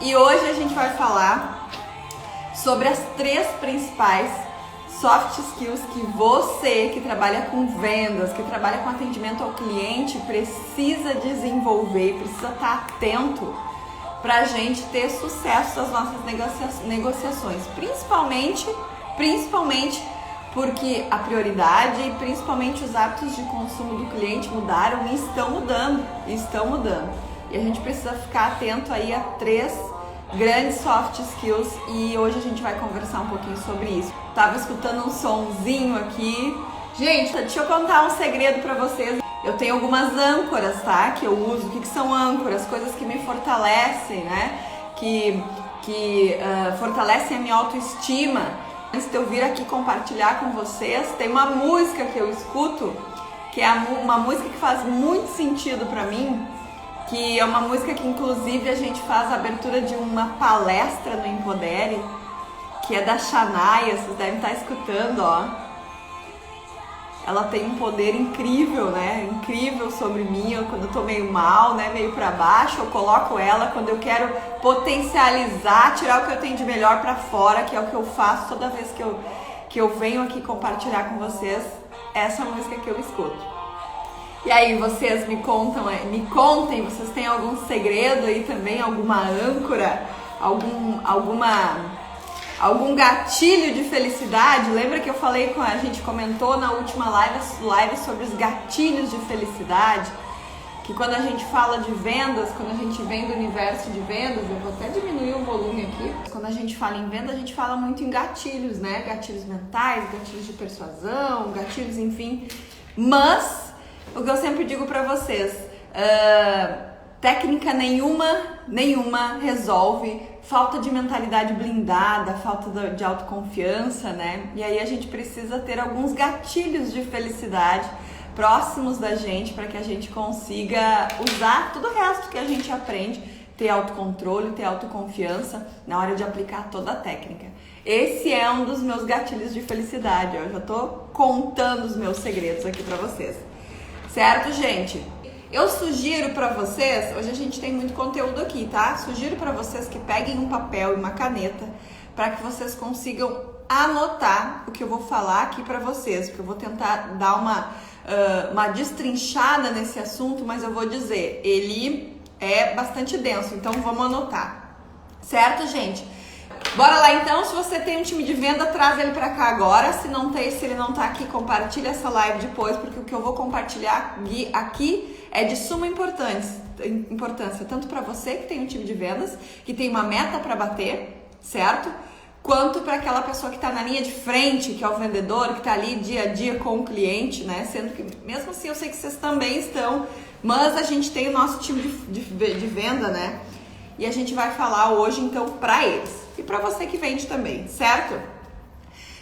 E hoje a gente vai falar sobre as 3 principais soft skills que você que trabalha com vendas, que trabalha com atendimento ao cliente, precisa desenvolver, precisa estar atento para a gente ter sucesso nas nossas negociações, principalmente porque a prioridade e principalmente os hábitos de consumo do cliente mudaram e estão mudando. E a gente precisa ficar atento aí a 3 grandes soft skills e hoje a gente vai conversar um pouquinho sobre isso. Tava escutando um sonzinho aqui. Gente, deixa eu contar um segredo para vocês. Eu tenho algumas âncoras, tá? Que eu uso. O que são âncoras? Coisas que me fortalecem, né? Que fortalecem a minha autoestima. Antes de eu vir aqui compartilhar com vocês, tem uma música que eu escuto, que é uma música que faz muito sentido para mim, que é uma música que inclusive a gente faz a abertura de uma palestra no Empodere, que é da Shania, vocês devem estar escutando, ó. Ela tem um poder incrível, né? Incrível sobre mim. Quando eu tô meio mal, né? Meio pra baixo, eu coloco ela. Quando eu quero potencializar, tirar o que eu tenho de melhor pra fora, que é o que eu faço toda vez que eu venho aqui compartilhar com vocês, essa música que eu escuto. E aí, vocês me contem, vocês têm algum segredo aí também? Alguma âncora? Algum gatilho de felicidade? Lembra que eu falei a gente comentou na última live sobre os gatilhos de felicidade? Que quando a gente fala de vendas, quando a gente vem do universo de vendas, eu vou até diminuir o volume aqui. Quando a gente fala em venda, a gente fala muito em gatilhos, né? Gatilhos mentais, gatilhos de persuasão, gatilhos, enfim. Mas, o que eu sempre digo pra vocês, técnica nenhuma resolve falta de mentalidade blindada, falta de autoconfiança, né? E aí a gente precisa ter alguns gatilhos de felicidade próximos da gente para que a gente consiga usar tudo o resto que a gente aprende, ter autocontrole, ter autoconfiança na hora de aplicar toda a técnica. Esse é um dos meus gatilhos de felicidade, ó. Eu já tô contando os meus segredos aqui para vocês. Certo, gente? Eu sugiro pra vocês, hoje a gente tem muito conteúdo aqui, tá? Sugiro pra vocês que peguem um papel e uma caneta para que vocês consigam anotar o que eu vou falar aqui pra vocês, porque eu vou tentar dar uma destrinchada nesse assunto, mas eu vou dizer, ele é bastante denso, então vamos anotar. Certo, gente? Bora lá então, se você tem um time de venda, traz ele pra cá agora. Se ele não tá aqui, compartilha essa live depois, porque o que eu vou compartilhar aqui é de suma importância, tanto para você que tem um time de vendas, que tem uma meta para bater, certo? Quanto para aquela pessoa que está na linha de frente, que é o vendedor, que está ali dia a dia com o cliente, né? Sendo que, mesmo assim, eu sei que vocês também estão, mas a gente tem o nosso time de venda, né? E a gente vai falar hoje, então, para eles. E para você que vende também, certo?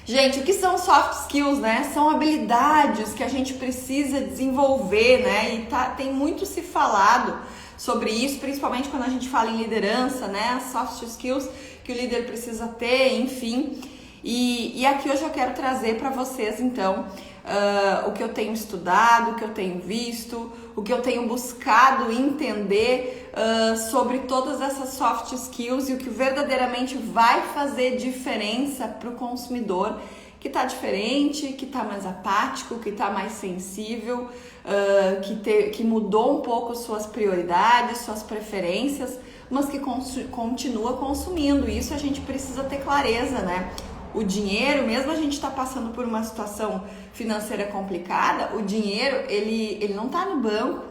Gente, o que são soft skills, né? São habilidades que a gente precisa desenvolver, né? E tem muito se falado sobre isso, principalmente quando a gente fala em liderança, né? As soft skills que o líder precisa ter, enfim. E aqui hoje eu quero trazer para vocês, então, o que eu tenho estudado, o que eu tenho visto, o que eu tenho buscado entender sobre todas essas soft skills e o que verdadeiramente vai fazer diferença para o consumidor que está diferente, que está mais apático, que está mais sensível, que mudou um pouco suas prioridades, suas preferências, mas que continua consumindo. Isso a gente precisa ter clareza, né? O dinheiro, mesmo a gente está passando por uma situação financeira complicada, o dinheiro, ele não está no banco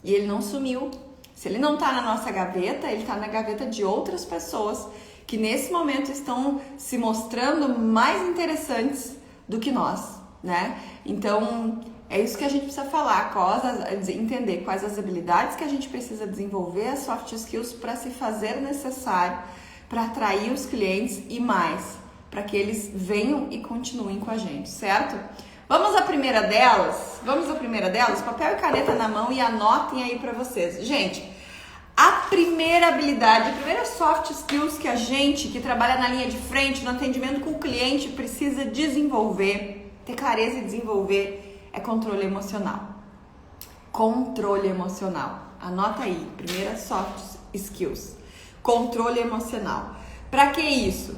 e ele não sumiu. Se ele não está na nossa gaveta, ele está na gaveta de outras pessoas que nesse momento estão se mostrando mais interessantes do que nós, né? Então, é isso que a gente precisa falar, entender quais as habilidades que a gente precisa desenvolver, as soft skills para se fazer necessário, para atrair os clientes e mais, para que eles venham e continuem com a gente, certo? Vamos à primeira delas? Papel e caneta na mão e anotem aí para vocês. Gente, a primeira habilidade, a primeira soft skills que a gente que trabalha na linha de frente, no atendimento com o cliente, precisa desenvolver, ter clareza e desenvolver, é controle emocional. Controle emocional. Anota aí, primeira soft skills. controle emocional. Para que isso?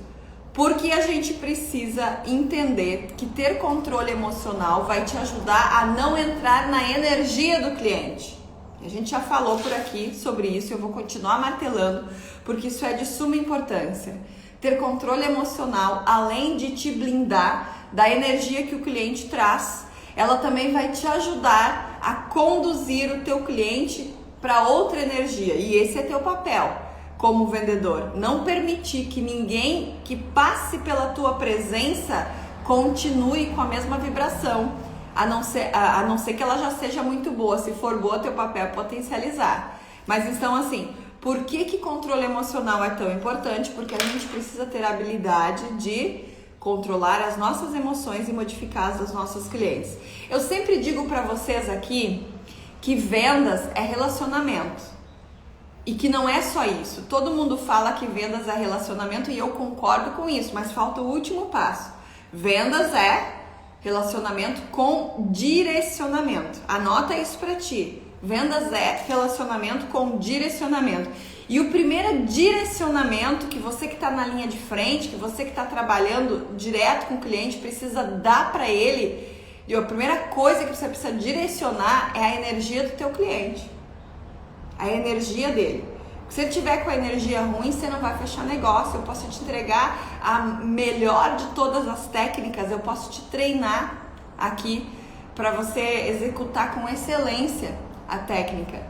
Porque a gente precisa entender que ter controle emocional vai te ajudar a não entrar na energia do cliente. A gente já falou por aqui sobre isso, eu vou continuar martelando, porque isso é de suma importância. Ter controle emocional, além de te blindar da energia que o cliente traz, ela também vai te ajudar a conduzir o teu cliente para outra energia. E esse é teu papel como vendedor. Não permitir que ninguém que passe pela tua presença continue com a mesma vibração, a não ser que ela já seja muito boa. Se for boa, teu papel é potencializar. Mas então assim, por que controle emocional é tão importante? Porque a gente precisa ter a habilidade de controlar as nossas emoções e modificar as dos nossos clientes. Eu sempre digo para vocês aqui que vendas é relacionamento. E que não é só isso. Todo mundo fala que vendas é relacionamento e eu concordo com isso, mas falta o último passo. Vendas é relacionamento com direcionamento. Anota isso para ti. Vendas é relacionamento com direcionamento. E o primeiro direcionamento que você que está na linha de frente, que você que está trabalhando direto com o cliente, precisa dar para ele, e a primeira coisa que você precisa direcionar é a energia do teu cliente. A energia dele. Se ele tiver com a energia ruim, você não vai fechar negócio. Eu posso te entregar a melhor de todas as técnicas, eu posso te treinar aqui para você executar com excelência a técnica.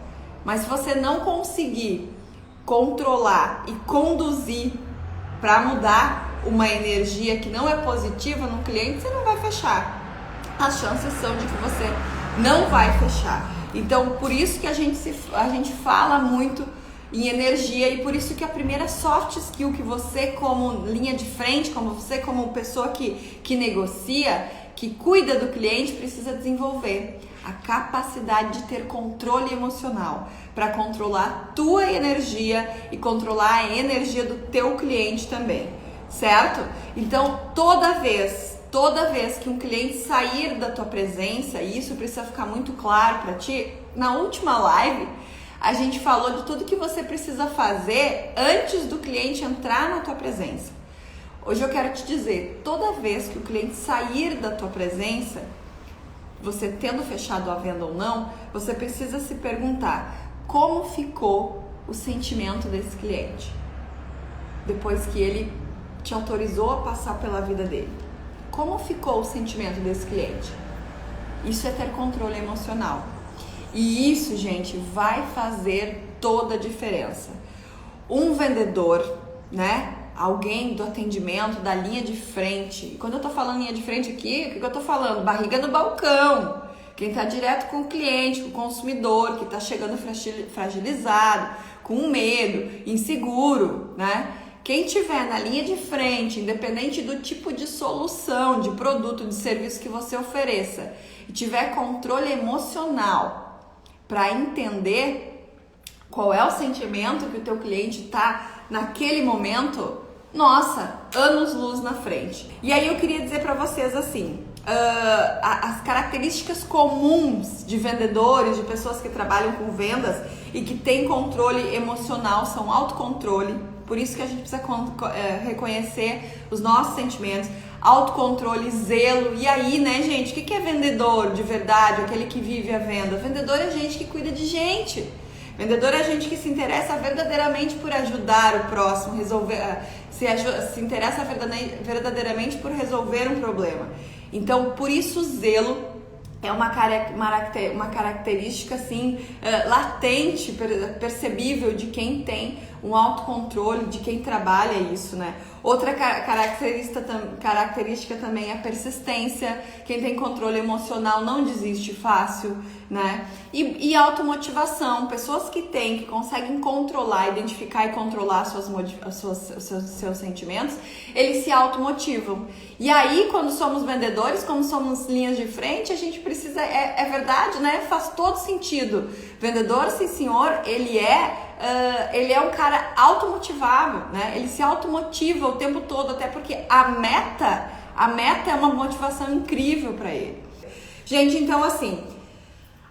Mas se você não conseguir controlar e conduzir para mudar uma energia que não é positiva no cliente, você não vai fechar. As chances são de que você não vai fechar. Então, por isso que a gente fala muito em energia e por isso que a primeira soft skill que você como linha de frente, como você como pessoa que negocia, que cuida do cliente, precisa desenvolver a capacidade de ter controle emocional para controlar a tua energia e controlar a energia do teu cliente também, certo? Então, toda vez que um cliente sair da tua presença, e isso precisa ficar muito claro para ti, na última live a gente falou de tudo que você precisa fazer antes do cliente entrar na tua presença. Hoje eu quero te dizer, toda vez que o cliente sair da tua presença, você tendo fechado a venda ou não, você precisa se perguntar como ficou o sentimento desse cliente depois que ele te autorizou a passar pela vida dele. Como ficou o sentimento desse cliente? Isso é ter controle emocional. E isso, gente, vai fazer toda a diferença. Um vendedor, né? Alguém do atendimento, da linha de frente. Quando eu tô falando linha de frente aqui, o que eu tô falando? Barriga no balcão. Quem tá direto com o cliente, com o consumidor, que tá chegando fragilizado, com medo, inseguro, né? Quem tiver na linha de frente, independente do tipo de solução, de produto, de serviço que você ofereça, e tiver controle emocional para entender qual é o sentimento que o teu cliente tá naquele momento, nossa, anos-luz na frente. E aí eu queria dizer para vocês assim, as características comuns de vendedores, de pessoas que trabalham com vendas e que têm controle emocional são autocontrole. Por isso que a gente precisa reconhecer os nossos sentimentos, autocontrole, zelo. E aí, né, gente, o que é vendedor de verdade, aquele que vive a venda? Vendedor é gente que cuida de gente. Vendedor é gente que se interessa verdadeiramente por ajudar o próximo, se interessa verdadeiramente por resolver um problema. Então, por isso o zelo é uma característica assim, latente, percebível de quem tem um autocontrole, de quem trabalha isso, né? Outra característica também é a persistência. Quem tem controle emocional não desiste fácil, né? E automotivação. Pessoas que conseguem controlar, identificar e controlar seus sentimentos, eles se automotivam. E aí, quando somos vendedores, como somos linhas de frente, a gente precisa, é verdade, né? Faz todo sentido. Vendedor, sim senhor, ele é um cara automotivável, né? Ele se automotiva o tempo todo, até porque a meta é uma motivação incrível para ele. Gente, então assim,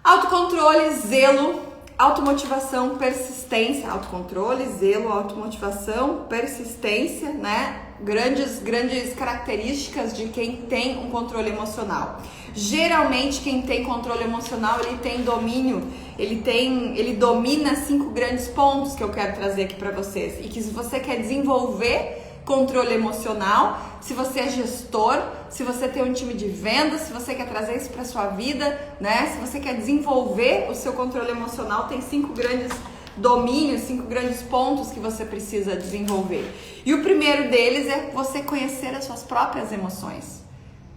autocontrole, zelo, Automotivação, persistência, autocontrole, zelo, automotivação, persistência, né? Grandes características de quem tem um controle emocional. Geralmente quem tem controle emocional, ele tem domínio, ele domina 5 grandes pontos que eu quero trazer aqui para vocês. E que se você quer desenvolver controle emocional, se você é gestor, se você tem um time de vendas, se você quer trazer isso para sua vida, né? Se você quer desenvolver o seu controle emocional, tem 5 grandes domínios, 5 grandes pontos que você precisa desenvolver. E o primeiro deles é você conhecer as suas próprias emoções.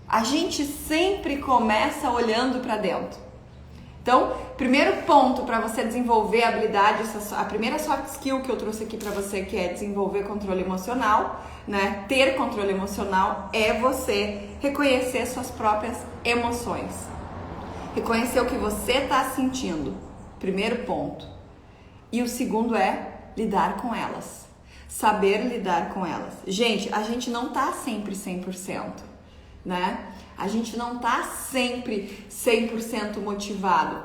A gente sempre começa olhando para dentro. Então, primeiro ponto para você desenvolver a habilidade, a primeira soft skill que eu trouxe aqui para você, que é desenvolver controle emocional, né? Ter controle emocional é você reconhecer suas próprias emoções. Reconhecer o que você está sentindo. Primeiro ponto. E o segundo é lidar com elas. Saber lidar com elas. Gente, a gente não tá sempre 100%, né? A gente não tá sempre 100% motivado.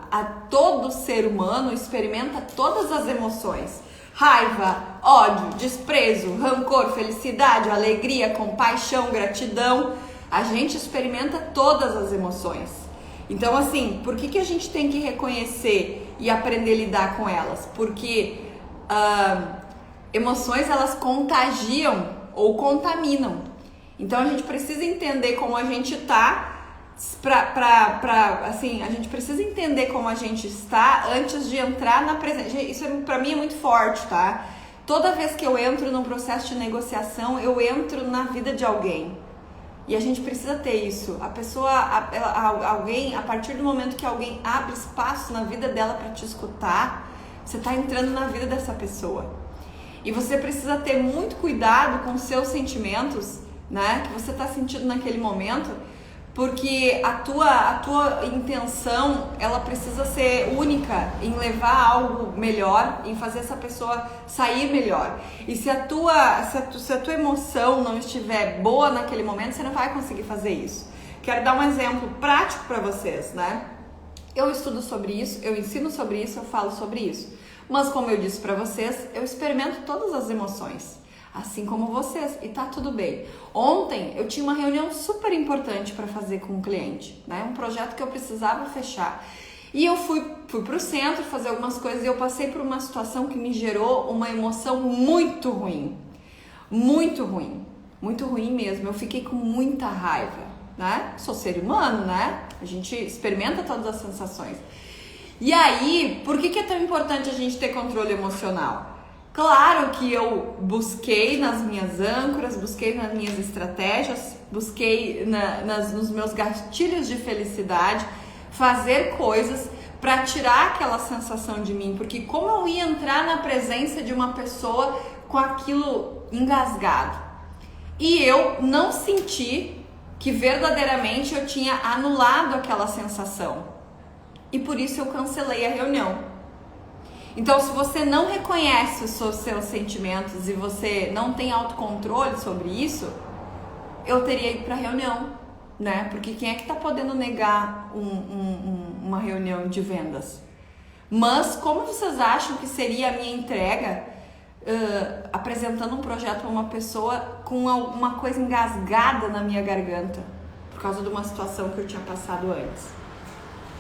Todo ser humano experimenta todas as emoções. Raiva, ódio, desprezo, rancor, felicidade, alegria, compaixão, gratidão. A gente experimenta todas as emoções. Então, assim, por que a gente tem que reconhecer e aprender a lidar com elas? Porque emoções, elas contagiam ou contaminam. Então, a gente precisa entender como a gente tá, assim, a gente precisa entender como a gente está antes de entrar na presença. Isso pra mim é muito forte, tá? Toda vez que eu entro num processo de negociação, eu entro na vida de alguém. E a gente precisa ter isso. A pessoa, alguém, a partir do momento que alguém abre espaço na vida dela para te escutar, você tá entrando na vida dessa pessoa. E você precisa ter muito cuidado com os seus sentimentos, né, que você está sentindo naquele momento, porque a tua intenção, ela precisa ser única em levar algo melhor, em fazer essa pessoa sair melhor. E se a tua emoção não estiver boa naquele momento, você não vai conseguir fazer isso. Quero dar um exemplo prático para vocês, né? Eu estudo sobre isso, eu ensino sobre isso, eu falo sobre isso. Mas como eu disse para vocês, eu experimento todas as emoções. Assim como vocês, e tá tudo bem. Ontem eu tinha uma reunião super importante para fazer com um cliente, né? Um projeto que eu precisava fechar. E eu fui pro centro fazer algumas coisas e eu passei por uma situação que me gerou uma emoção muito ruim. Muito ruim. Muito ruim mesmo. Eu fiquei com muita raiva, né? Sou ser humano, né? A gente experimenta todas as sensações. E aí, por que é tão importante a gente ter controle emocional? Claro que eu busquei nas minhas âncoras, busquei nas minhas estratégias, busquei nos meus gatilhos de felicidade, fazer coisas para tirar aquela sensação de mim, porque como eu ia entrar na presença de uma pessoa com aquilo engasgado? E eu não senti que verdadeiramente eu tinha anulado aquela sensação. E por isso eu cancelei a reunião. Então, se você não reconhece os seus sentimentos e você não tem autocontrole sobre isso, eu teria ido para a reunião, né? Porque quem é que está podendo negar uma reunião de vendas? Mas como vocês acham que seria a minha entrega apresentando um projeto para uma pessoa com alguma coisa engasgada na minha garganta por causa de uma situação que eu tinha passado antes,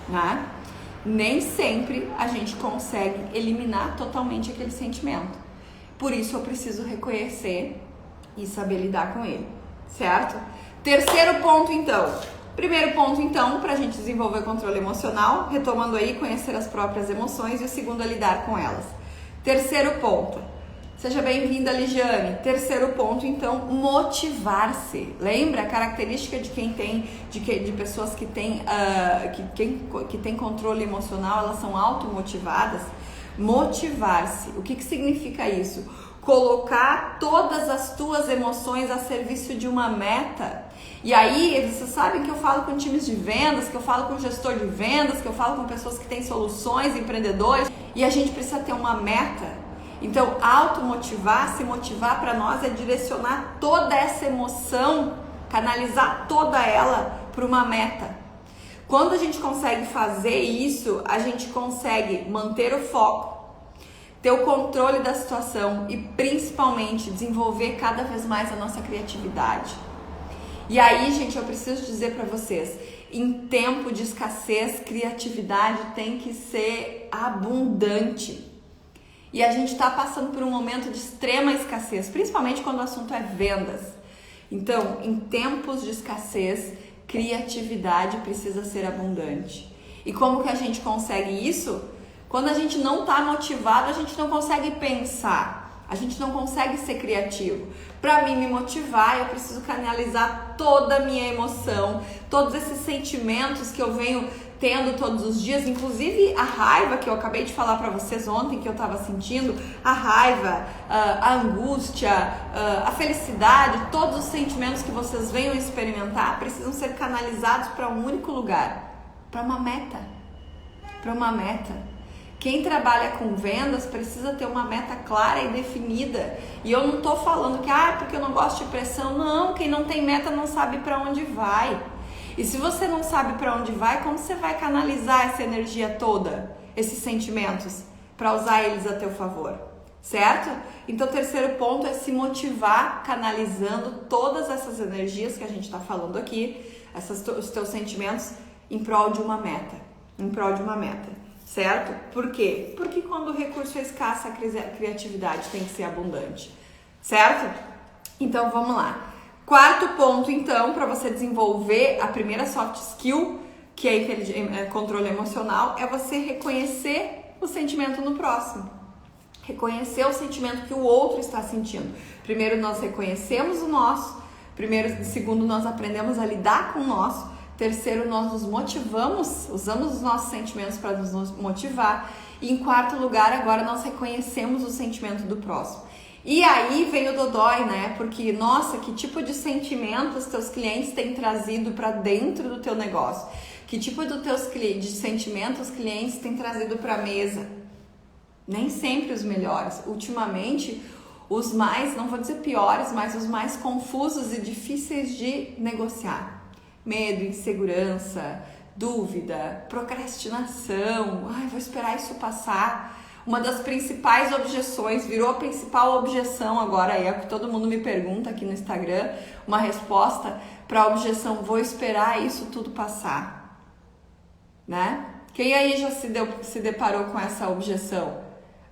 né? Nem sempre a gente consegue eliminar totalmente aquele sentimento. Por isso eu preciso reconhecer e saber lidar com ele, certo? Terceiro ponto então. Primeiro ponto então, para a gente desenvolver controle emocional, retomando aí, conhecer as próprias emoções, e o segundo é lidar com elas. Terceiro ponto. Seja bem-vinda, Ligiane. Terceiro ponto, então, motivar-se. Lembra a característica de quem tem, de pessoas que têm controle emocional, elas são automotivadas? Motivar-se. O que significa isso? Colocar todas as tuas emoções a serviço de uma meta. E aí, vocês sabem que eu falo com times de vendas, que eu falo com gestor de vendas, que eu falo com pessoas que têm soluções, empreendedores, e a gente precisa ter uma meta. Então, automotivar, se motivar para nós é direcionar toda essa emoção, canalizar toda ela para uma meta. Quando a gente consegue fazer isso, a gente consegue manter o foco, ter o controle da situação e principalmente desenvolver cada vez mais a nossa criatividade. E aí, gente, eu preciso dizer para vocês, em tempo de escassez, criatividade tem que ser abundante. E a gente está passando por um momento de extrema escassez, principalmente quando o assunto é vendas. Então, em tempos de escassez, criatividade precisa ser abundante. E como que a gente consegue isso? Quando a gente não está motivado, a gente não consegue pensar, a gente não consegue ser criativo. Para mim me motivar, eu preciso canalizar toda a minha emoção, todos esses sentimentos que eu venho tendo todos os dias, inclusive a raiva que eu acabei de falar para vocês ontem que eu estava sentindo, a raiva, a angústia, a felicidade, todos os sentimentos que vocês venham experimentar precisam ser canalizados para um único lugar, para uma meta, para uma meta. Quem trabalha com vendas precisa ter uma meta clara e definida. E eu não tô falando que, porque eu não gosto de pressão. Não, quem não tem meta não sabe para onde vai. E se você não sabe para onde vai, como você vai canalizar essa energia toda, esses sentimentos, para usar eles a teu favor? Certo? Então o terceiro ponto é se motivar canalizando todas essas energias que a gente está falando aqui, os teus sentimentos em prol de uma meta. Em prol de uma meta. Certo? Por quê? Porque quando o recurso é escasso, a criatividade tem que ser abundante. Certo? Então vamos lá. Quarto ponto, então, para você desenvolver a primeira soft skill, que é controle emocional, é você reconhecer o sentimento no próximo. Reconhecer o sentimento que o outro está sentindo. Primeiro nós reconhecemos o nosso, segundo nós aprendemos a lidar com o nosso, terceiro nós nos motivamos, usamos os nossos sentimentos para nos motivar, e em quarto lugar agora nós reconhecemos o sentimento do próximo. E aí vem o dodói, né? Porque, nossa, que tipo de sentimentos teus clientes têm trazido para dentro do teu negócio? Que tipo de sentimentos os clientes têm trazido para a mesa? Nem sempre os melhores. Ultimamente, os mais, não vou dizer piores, mas os mais confusos e difíceis de negociar. Medo, insegurança, dúvida, procrastinação. Vou esperar isso passar. Uma das principais objeções, virou a principal objeção agora, é o que todo mundo me pergunta aqui no Instagram, uma resposta para a objeção, vou esperar isso tudo passar, né? Quem aí já se deparou com essa objeção?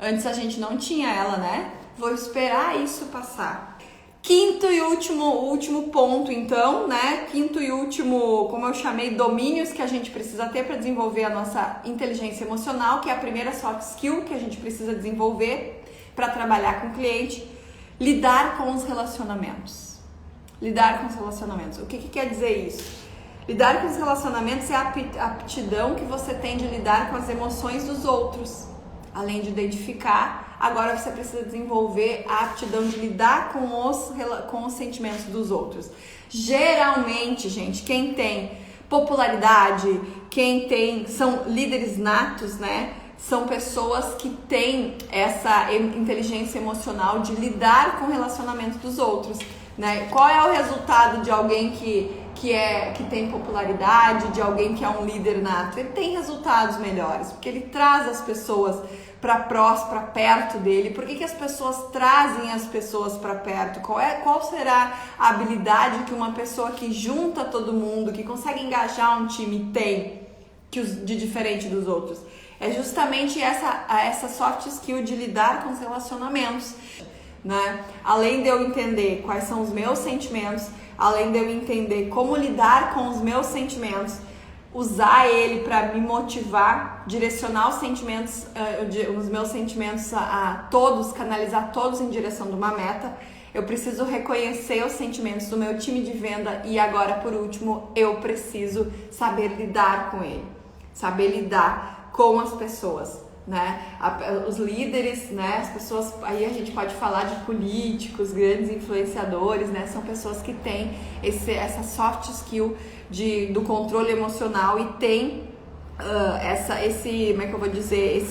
Antes a gente não tinha ela, né? Vou esperar isso passar. Quinto e último ponto, então, né? Quinto e último, como eu chamei, domínios que a gente precisa ter para desenvolver a nossa inteligência emocional, que é a primeira soft skill que a gente precisa desenvolver para trabalhar com o cliente, lidar com os relacionamentos. Lidar com os relacionamentos. O que quer dizer isso? Lidar com os relacionamentos é a aptidão que você tem de lidar com as emoções dos outros. Além de identificar, agora você precisa desenvolver a aptidão de lidar com os sentimentos dos outros. Geralmente, gente, quem tem popularidade, são líderes natos, né? São pessoas que têm essa inteligência emocional de lidar com o relacionamento dos outros, né? Qual é o resultado de alguém que tem popularidade, de alguém que é um líder nato? Ele tem resultados melhores, porque ele traz as pessoas para perto dele. Por que as pessoas trazem as pessoas para perto? Qual será a habilidade que uma pessoa que junta todo mundo, que consegue engajar um time tem de diferente dos outros? É justamente essa soft skill de lidar com os relacionamentos, né? Além de eu entender quais são os meus sentimentos, além de eu entender como lidar com os meus sentimentos, usar ele para me motivar, direcionar os meus sentimentos a todos, canalizar todos em direção de uma meta, eu preciso reconhecer os sentimentos do meu time de venda e agora, por último, eu preciso saber lidar com ele, saber lidar com as pessoas, né? Os líderes, né? As pessoas, aí a gente pode falar de políticos, grandes influenciadores, né? São pessoas que têm essa soft skill do controle emocional e tem como é que eu vou dizer,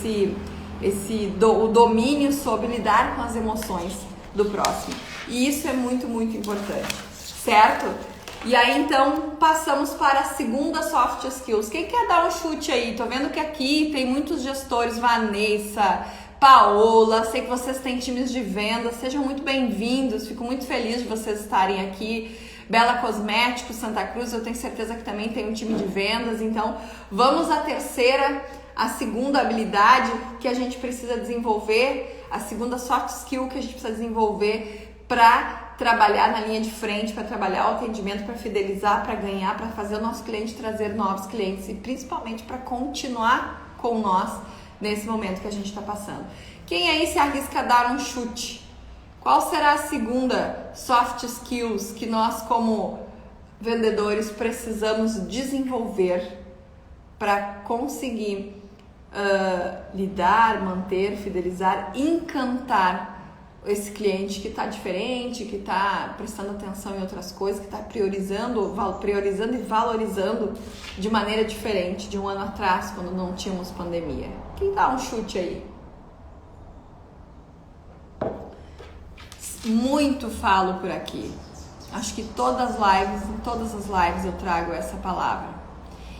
o domínio sobre lidar com as emoções do próximo. E isso é muito, muito importante, certo? E aí então passamos para a segunda soft skills. Quem quer dar um chute aí? Tô vendo que aqui tem muitos gestores, Vanessa, Paola, sei que vocês têm times de vendas, sejam muito bem-vindos, fico muito feliz de vocês estarem aqui. Bela Cosméticos, Santa Cruz, eu tenho certeza que também tem um time de vendas, então vamos à terceira, a segunda habilidade que a gente precisa desenvolver, a segunda soft skill que a gente precisa desenvolver para trabalhar na linha de frente, para trabalhar o atendimento, para fidelizar, para ganhar, para fazer o nosso cliente trazer novos clientes e principalmente para continuar com nós nesse momento que a gente está passando. Quem aí se arrisca a dar um chute? Qual será a segunda soft skills que nós como vendedores precisamos desenvolver para conseguir lidar, manter, fidelizar, encantar esse cliente que está diferente, que está prestando atenção em outras coisas, que está priorizando e valorizando de maneira diferente de um ano atrás, quando não tínhamos pandemia? Quem dá um chute aí? Muito falo por aqui. Acho que em todas as lives eu trago essa palavra.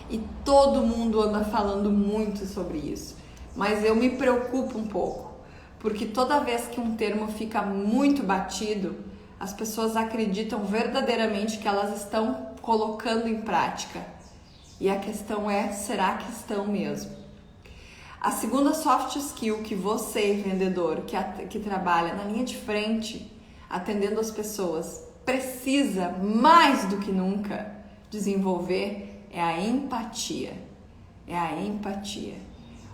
E todo mundo anda falando muito sobre isso. Mas eu me preocupo um pouco. Porque toda vez que um termo fica muito batido, as pessoas acreditam verdadeiramente que elas estão colocando em prática. E a questão é, será que estão mesmo? A segunda soft skill que você, vendedor, que trabalha na linha de frente, atendendo as pessoas, precisa mais do que nunca desenvolver é a empatia. É a empatia.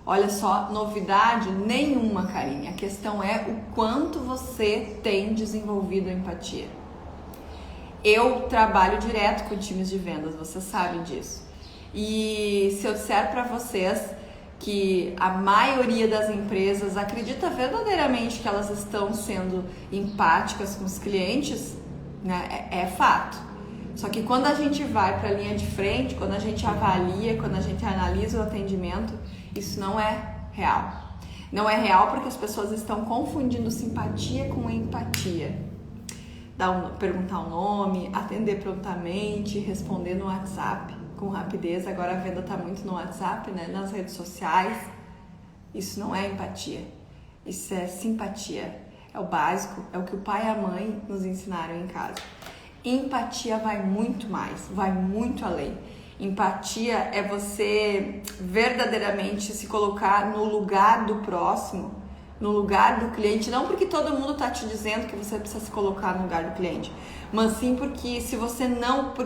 Olha só, novidade nenhuma, Karine. A questão é o quanto você tem desenvolvido a empatia. Eu trabalho direto com times de vendas, vocês sabem disso. E se eu disser para vocês que a maioria das empresas acredita verdadeiramente que elas estão sendo empáticas com os clientes, né, é fato. Só que quando a gente vai para a linha de frente, quando a gente avalia, quando a gente analisa o atendimento, isso não é real. Não é real porque as pessoas estão confundindo simpatia com empatia. Perguntar o nome, atender prontamente, responder no WhatsApp com rapidez. Agora a venda está muito no WhatsApp, né? Nas redes sociais. Isso não é empatia. Isso é simpatia. É o básico, é o que o pai e a mãe nos ensinaram em casa. Empatia vai muito mais, vai muito além. Empatia é você verdadeiramente se colocar no lugar do próximo, no lugar do cliente, não porque todo mundo está te dizendo que você precisa se colocar no lugar do cliente, mas sim porque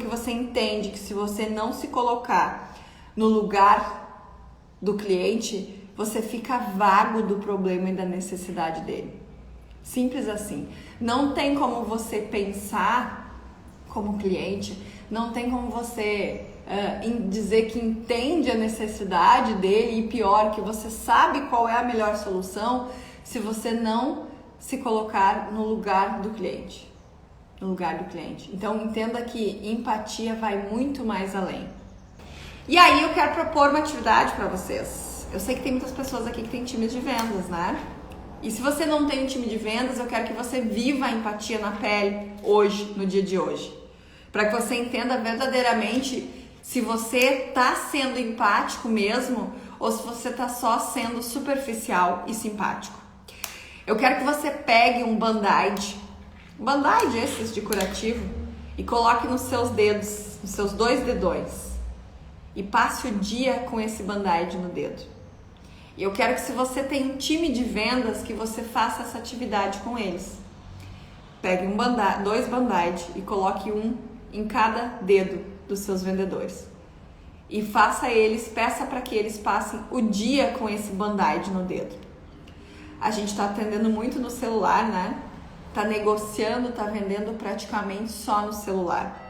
você entende que se você não se colocar no lugar do cliente, você fica vago do problema e da necessidade dele. Simples assim. Não tem como você pensar como cliente, não tem como você dizer que entende a necessidade dele e pior, que você sabe qual é a melhor solução se você não se colocar no lugar do cliente. No lugar do cliente. Então entenda que empatia vai muito mais além. E aí eu quero propor uma atividade para vocês. Eu sei que tem muitas pessoas aqui que têm times de vendas, né? E se você não tem um time de vendas, eu quero que você viva a empatia na pele hoje, no dia de hoje. Para que você entenda verdadeiramente se você está sendo empático mesmo ou se você está só sendo superficial e simpático. Eu quero que você pegue um band-aid esses de curativo, e coloque nos seus dedos, nos seus 2 dedões, e passe o dia com esse band-aid no dedo. E eu quero que, se você tem um time de vendas, que você faça essa atividade com eles. Pegue 2 band-aid e coloque um em cada dedo dos seus vendedores. E peça para que eles passem o dia com esse band-aid no dedo. A gente está atendendo muito no celular, né? Está negociando, está vendendo praticamente só no celular.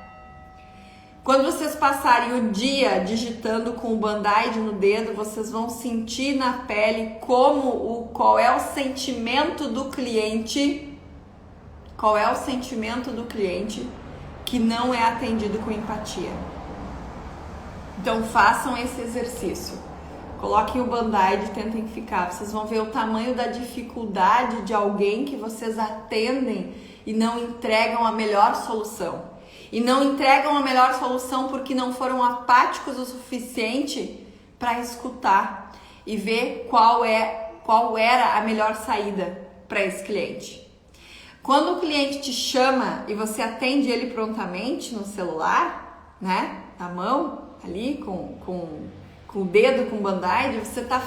Quando vocês passarem o dia digitando com o band-aid no dedo, vocês vão sentir na pele qual é o sentimento do cliente, que não é atendido com empatia. Então façam esse exercício. Coloquem o band-aid e tentem ficar. Vocês vão ver o tamanho da dificuldade de alguém que vocês atendem e não entregam a melhor solução. e não entregam a melhor solução porque não foram apáticos o suficiente para escutar e ver qual era a melhor saída para esse cliente. Quando o cliente te chama e você atende ele prontamente no celular, né, na mão, ali com o dedo, com o band-aid, você está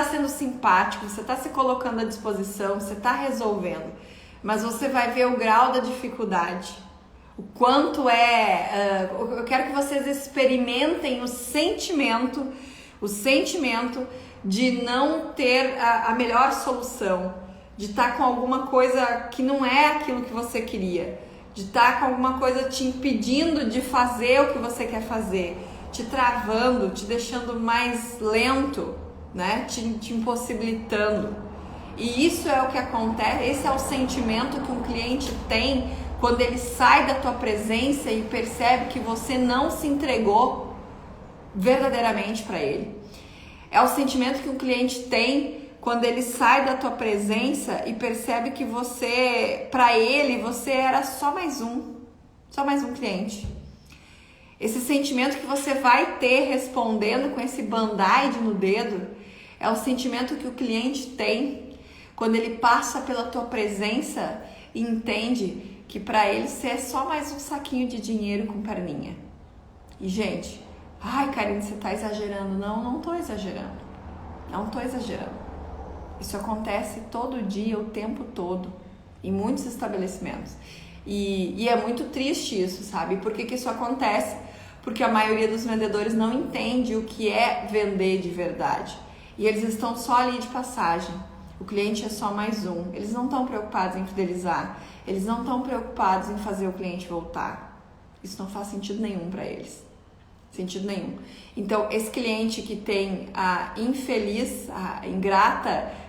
sendo simpático, você está se colocando à disposição, você está resolvendo, mas você vai ver o grau da dificuldade, o quanto eu quero que vocês experimentem o sentimento de não ter a melhor solução, de estar com alguma coisa que não é aquilo que você queria, de estar com alguma coisa te impedindo de fazer o que você quer fazer, te travando, te deixando mais lento, né? Te impossibilitando. E isso é o que acontece, esse é o sentimento que um cliente tem quando ele sai da tua presença e percebe que você não se entregou verdadeiramente para ele. É o sentimento que um cliente tem quando ele sai da tua presença e percebe que para ele, você era só mais um cliente. Esse sentimento que você vai ter respondendo com esse band-aid no dedo é o sentimento que o cliente tem quando ele passa pela tua presença e entende que para ele você é só mais um saquinho de dinheiro com perninha. E gente, ai Karine, você tá exagerando. Não tô exagerando. Não tô exagerando. Isso acontece todo dia, o tempo todo, em muitos estabelecimentos. E é muito triste isso, sabe? Por que isso acontece? Porque a maioria dos vendedores não entende o que é vender de verdade. E eles estão só ali de passagem. O cliente é só mais um. Eles não estão preocupados em fidelizar. Eles não estão preocupados em fazer o cliente voltar. Isso não faz sentido nenhum para eles. Sentido nenhum. Então, esse cliente que tem a infeliz, a ingrata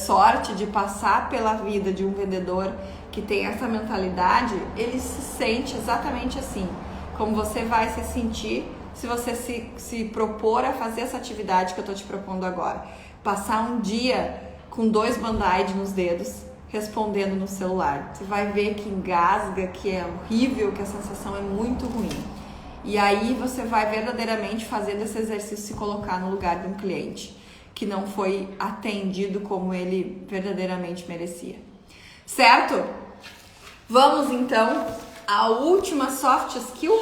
sorte de passar pela vida de um vendedor que tem essa mentalidade, ele se sente exatamente assim, como você vai se sentir se você se propor a fazer essa atividade que eu estou te propondo agora. Passar um dia com 2 band-aid nos dedos, respondendo no celular. Você vai ver que engasga, que é horrível, que a sensação é muito ruim. E aí você vai verdadeiramente fazendo esse exercício, se colocar no lugar de um cliente que não foi atendido como ele verdadeiramente merecia. Certo? Vamos então à última soft skill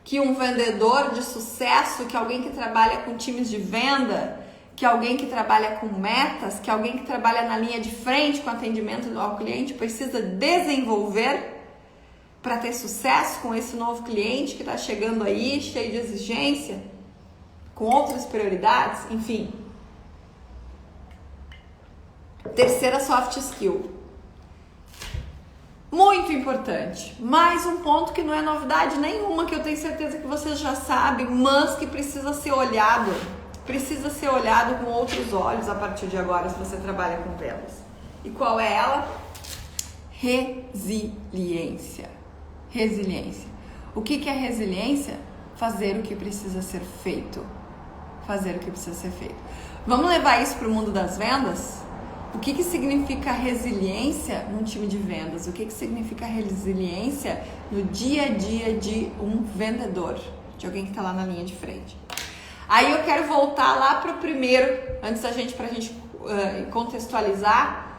que um vendedor de sucesso, que alguém que trabalha com times de venda, que alguém que trabalha com metas, que alguém que trabalha na linha de frente com atendimento ao cliente precisa desenvolver para ter sucesso com esse novo cliente que está chegando aí, cheio de exigência, com outras prioridades, enfim. Terceira soft skill. Muito importante. Mais um ponto que não é novidade nenhuma, que eu tenho certeza que vocês já sabem, mas que precisa ser olhado. Precisa ser olhado com outros olhos a partir de agora, se você trabalha com vendas. E qual é ela? Resiliência. Resiliência. O que é resiliência? Fazer o que precisa ser feito. Fazer o que precisa ser feito. Vamos levar isso para o mundo das vendas? O que significa resiliência num time de vendas? O que significa resiliência no dia a dia de um vendedor? De alguém que está lá na linha de frente. Aí eu quero voltar lá para o primeiro, antes pra gente contextualizar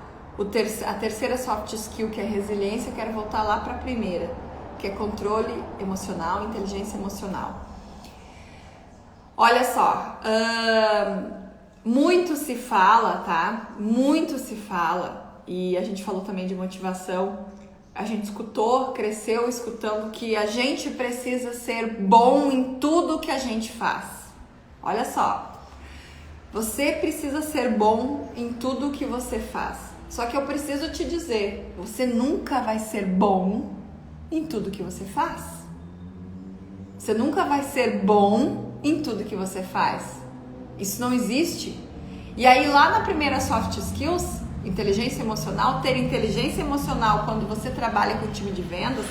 a terceira soft skill, que é resiliência. Eu quero voltar lá para a primeira, que é controle emocional, inteligência emocional. Olha só, muito se fala, tá? Muito se fala, e a gente falou também de motivação. A gente escutou, cresceu escutando que a gente precisa ser bom em tudo que a gente faz. Olha só, você precisa ser bom em tudo que você faz. Só que eu preciso te dizer, você nunca vai ser bom em tudo que você faz. Você nunca vai ser bom em tudo que você faz. Isso não existe. E aí lá na primeira soft skills, inteligência emocional, ter inteligência emocional quando você trabalha com o time de vendas,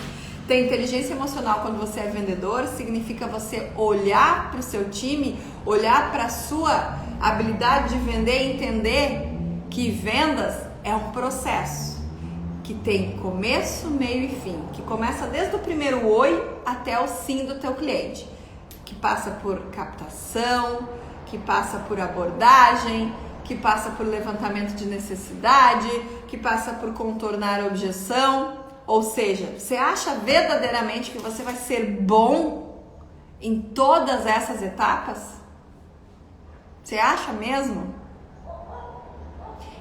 ter inteligência emocional quando você é vendedor, significa você olhar para o seu time, olhar para a sua habilidade de vender e entender que vendas é um processo. que tem começo, meio e fim, que começa desde o primeiro oi até o sim do teu cliente, que passa por captação, que passa por abordagem, que passa por levantamento de necessidade, que passa por contornar a objeção. Ou seja, você acha verdadeiramente que você vai ser bom em todas essas etapas? Você acha mesmo?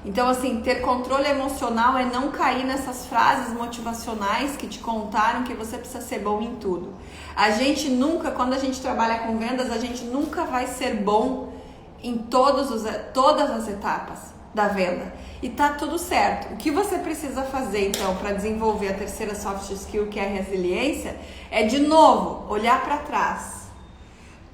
Então, assim, ter controle emocional é não cair nessas frases motivacionais que te contaram que você precisa ser bom em tudo. A gente nunca, quando a gente trabalha com vendas, a gente nunca vai ser bom em todas as etapas da venda. E tá tudo certo. O que você precisa fazer, então, para desenvolver a terceira soft skill, que é a resiliência, é, de novo, olhar para trás.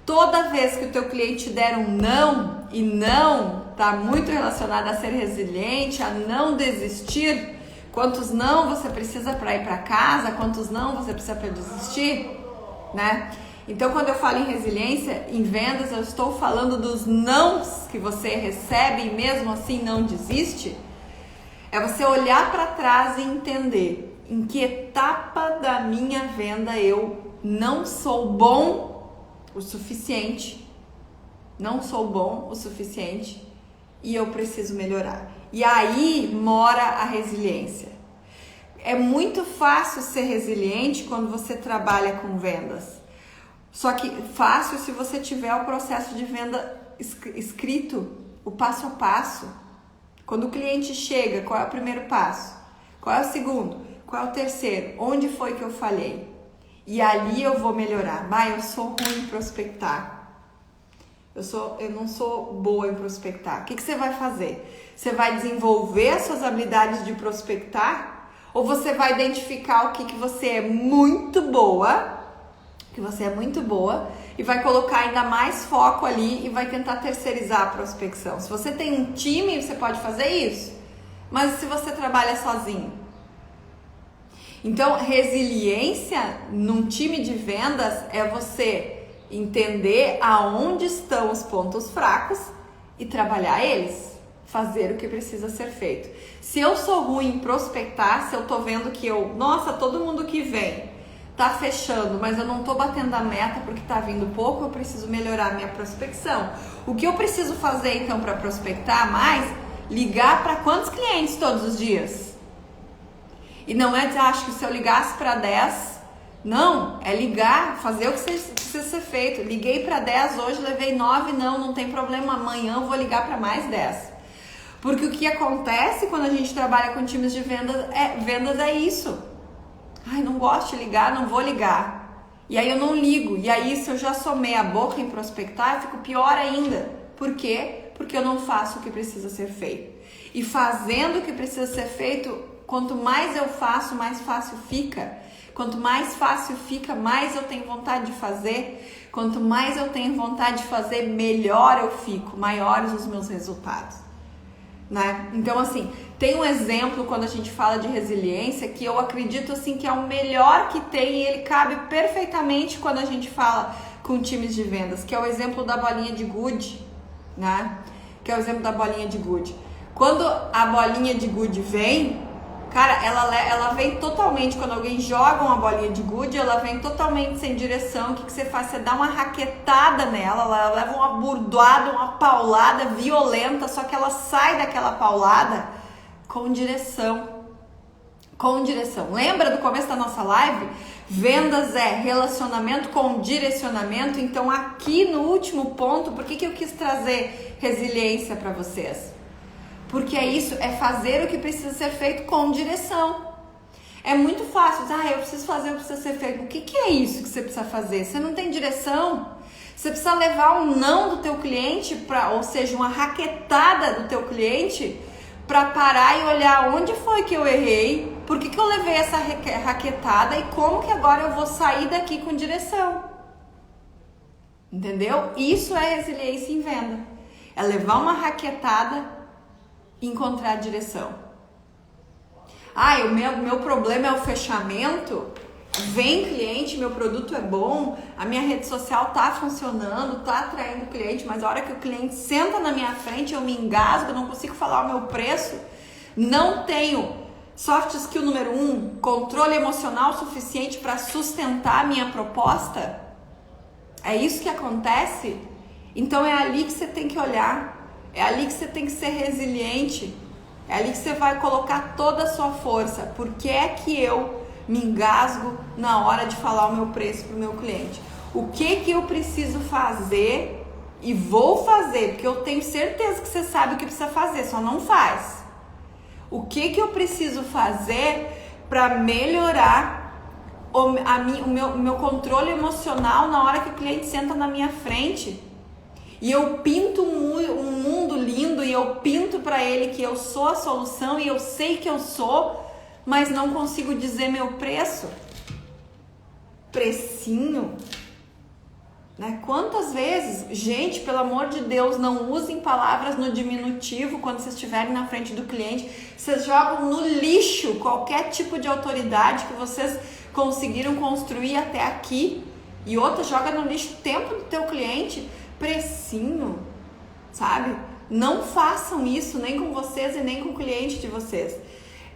Toda vez que o teu cliente der um não, e não está muito relacionado a ser resiliente, a não desistir, quantos não você precisa para ir para casa, quantos não você precisa para desistir, né? Então, quando eu falo em resiliência, em vendas, eu estou falando dos nãos que você recebe e mesmo assim não desiste. É você olhar para trás e entender em que etapa da minha venda eu não sou bom o suficiente, não sou bom o suficiente e eu preciso melhorar. E aí mora a resiliência. É muito fácil ser resiliente quando você trabalha com vendas. Só que fácil se você tiver o processo de venda escrito, o passo a passo. Quando o cliente chega, qual é o primeiro passo? Qual é o segundo? Qual é o terceiro? Onde foi que eu falhei? E ali eu vou melhorar. Eu sou ruim em prospectar. Eu não sou boa em prospectar. O que você vai fazer? Você vai desenvolver as suas habilidades de prospectar? Ou você vai identificar o que você é muito boa, e vai colocar ainda mais foco ali e vai tentar terceirizar a prospecção? Se você tem um time, você pode fazer isso. Mas se você trabalha sozinho? Então, resiliência num time de vendas é você entender aonde estão os pontos fracos e trabalhar eles, fazer o que precisa ser feito. Se eu sou ruim em prospectar, se eu tô vendo que todo mundo que vem tá fechando, mas eu não tô batendo a meta porque tá vindo pouco, eu preciso melhorar a minha prospecção. O que eu preciso fazer então para prospectar mais? Ligar para quantos clientes todos os dias? E não é dizer, acho que se eu ligasse para 10, não, é ligar, fazer o que precisa ser feito. Liguei para 10 hoje, levei 9, não tem problema, amanhã eu vou ligar para mais 10. Porque o que acontece quando a gente trabalha com times de vendas é isso. Não gosto de ligar, não vou ligar. E aí eu não ligo. E aí se eu já sou meia boca em prospectar, eu fico pior ainda. Por quê? Porque eu não faço o que precisa ser feito. E fazendo o que precisa ser feito, quanto mais eu faço, mais fácil fica. Quanto mais fácil fica, mais eu tenho vontade de fazer. Quanto mais eu tenho vontade de fazer, melhor eu fico, maiores os meus resultados, né? Então, assim, tem um exemplo quando a gente fala de resiliência que eu acredito assim que é o melhor que tem e ele cabe perfeitamente quando a gente fala com times de vendas, que é o exemplo da bolinha de gude, né? Que é o exemplo da bolinha de gude. Quando a bolinha de gude vem, cara, ela vem totalmente, quando alguém joga uma bolinha de gude, ela vem totalmente sem direção. O que você faz? Você dá uma raquetada nela, ela leva uma burdoada, uma paulada violenta, só que ela sai daquela paulada com direção. Com direção. Lembra do começo da nossa live? Vendas é relacionamento com direcionamento. Então aqui no último ponto, por que eu quis trazer resiliência para vocês? Porque é isso, é fazer o que precisa ser feito com direção. É muito fácil, eu preciso fazer o que precisa ser feito. O que é isso que você precisa fazer? Você não tem direção. Você precisa levar um não do teu cliente, ou seja, uma raquetada do teu cliente, para parar e olhar onde foi que eu errei, por que eu levei essa raquetada e como que agora eu vou sair daqui com direção. Entendeu? Isso é resiliência em venda. É levar uma raquetada, encontrar a direção. O meu problema é o fechamento. Vem cliente, meu produto é bom, a minha rede social tá funcionando, tá atraindo cliente, mas a hora que o cliente senta na minha frente, eu me engasgo, não consigo falar o meu preço, não tenho Soft skill número 1, controle emocional suficiente para sustentar a minha proposta? É isso que acontece? Então é ali que você tem que olhar, é ali que você tem que ser resiliente, é ali que você vai colocar toda a sua força. Por que é que eu me engasgo na hora de falar o meu preço para o meu cliente? O que eu preciso fazer e vou fazer, porque eu tenho certeza que você sabe o que precisa fazer, só não faz. O que eu preciso fazer para melhorar o meu controle emocional na hora que o cliente senta na minha frente? E eu pinto um mundo lindo e eu pinto para ele que eu sou a solução e eu sei que eu sou, mas não consigo dizer meu preço. Precinho, né? Quantas vezes, gente, pelo amor de Deus, não usem palavras no diminutivo quando vocês estiverem na frente do cliente. Vocês jogam no lixo qualquer tipo de autoridade que vocês conseguiram construir até aqui. E outra, joga no lixo o tempo do teu cliente. Precinho, sabe? Não façam isso nem com vocês e nem com o cliente de vocês.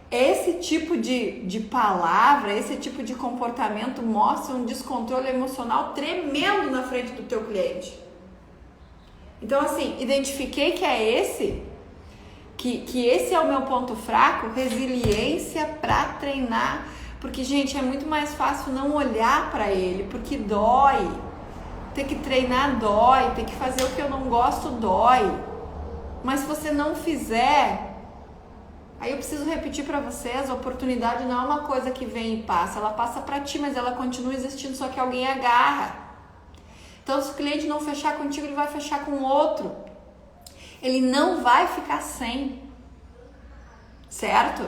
Esse tipo de palavra, esse tipo de comportamento mostra um descontrole emocional tremendo na frente do teu cliente. Então, assim, identifiquei que é esse, que esse é o meu ponto fraco, resiliência para treinar. Porque, gente, é muito mais fácil não olhar para ele, porque dói. Ter que treinar dói, ter que fazer o que eu não gosto dói. Mas se você não fizer... Aí eu preciso repetir para vocês, a oportunidade não é uma coisa que vem e passa, ela passa para ti, mas ela continua existindo, só que alguém agarra. Então, se o cliente não fechar contigo, ele vai fechar com outro. Ele não vai ficar sem, certo?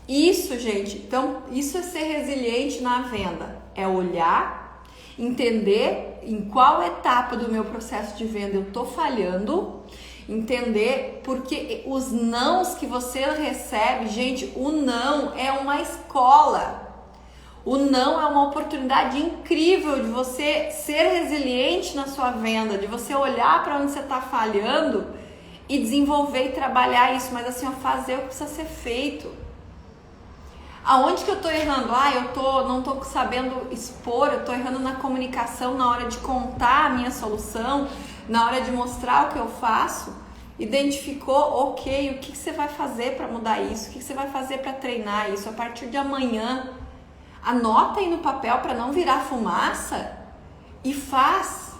Isso, gente, então, isso é ser resiliente na venda, é olhar, entender em qual etapa do meu processo de venda eu tô falhando, entender porque os nãos que você recebe, gente, o não é uma escola. O não é uma oportunidade incrível de você ser resiliente na sua venda, de você olhar para onde você está falhando e desenvolver e trabalhar isso, mas assim, fazer o que precisa ser feito. Aonde que eu tô errando? Não tô sabendo expor, eu tô errando na comunicação, na hora de contar a minha solução, na hora de mostrar o que eu faço. Identificou, ok, o que você vai fazer para mudar isso? O que você vai fazer para treinar isso? A partir de amanhã, anota aí no papel para não virar fumaça e faz,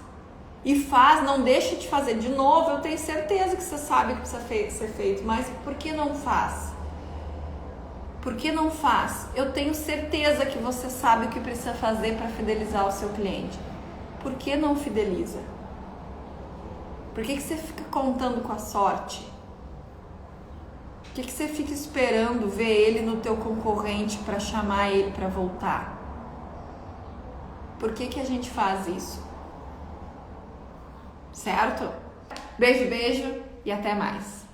não deixa de fazer. De novo, eu tenho certeza que você sabe o que precisa ser feito, mas por que não faz? Por que não faz? Eu tenho certeza que você sabe o que precisa fazer para fidelizar o seu cliente. Por que não fideliza? Por que você fica contando com a sorte? Por que você fica esperando ver ele no teu concorrente para chamar ele para voltar? Por que a gente faz isso? Certo? Beijo, beijo e até mais.